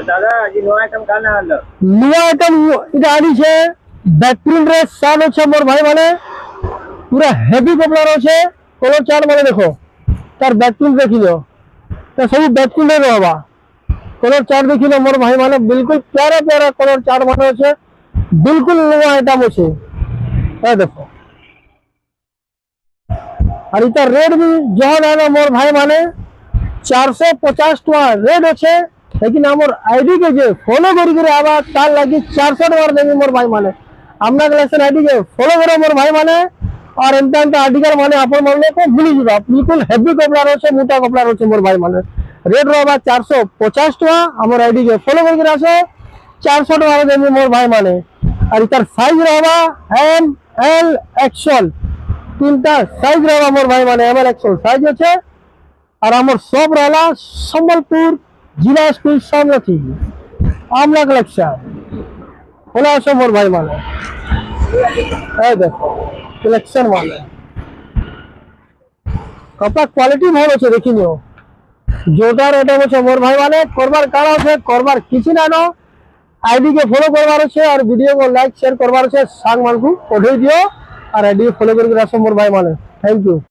दादा आज नुआ आइटम काना आलो नुआ आइटम এটা আনিছে ব্যাকপ্রিন্ট রে সান আছে মোর ভাই মানে পুরা হেভি কপড়া রয়েছে কলর চার্ট মানে দেখো তার ব্যাকপ্রিন্ট দেখিলো তো সব ব্যাকপ্রিন্ট রে হবা কলর চার্ট দেখিলো মোর ভাই মানে বিলকুল প্যারা প্যারা কলর চার্ট মানে আছে বিলকুল নুয়া আইটম আছে এই দেখো আর এটা রেট भी যখন আনা মোর ভাই মানে 450 টাকা রেট আছে लेकिन हमर आईडी के जे फॉलो करी करे आबा तार लगी 400 टाका देबे मोर भाई माने हमना कलेक्शन आईडी के फॉलो करो मोर भाई माने और एंता आर्टिकल माने अपन माने को भूली जिबा बिल्कुल हेवी कपड़ा रोचे मोटा कपड़ा रोचे मोर भाई माने रेट रहबा 450 टाका हमर आईडी के फॉलो करी रासो 400 टाका देबे मोर भाई माने और इतर साइज रहबा एम एल एक्सएल तीनटा साइज रहबा मोर भाई माने एम एल एक्सएल साइज আছে और हमर शॉप रहला संबलपुर जिला स्कूल सामने थी आमला कलेक्शन बोला सब मोर भाई माने ए देखो कलेक्शन माने कपड़ा क्वालिटी बहुत अच्छे देखी नियो जोटार এটা হচ্ছে মোর ভাই মানে করবার কারা আছে করবার কিছু না নো আইডি কে ফলো করবার আছে আর ভিডিও को লাইক শেয়ার করবার আছে সাং মানকু পঠিয়ে দিও আর আইডি ফলো করে রাখো মোর ভাই মানে থ্যাংক ইউ।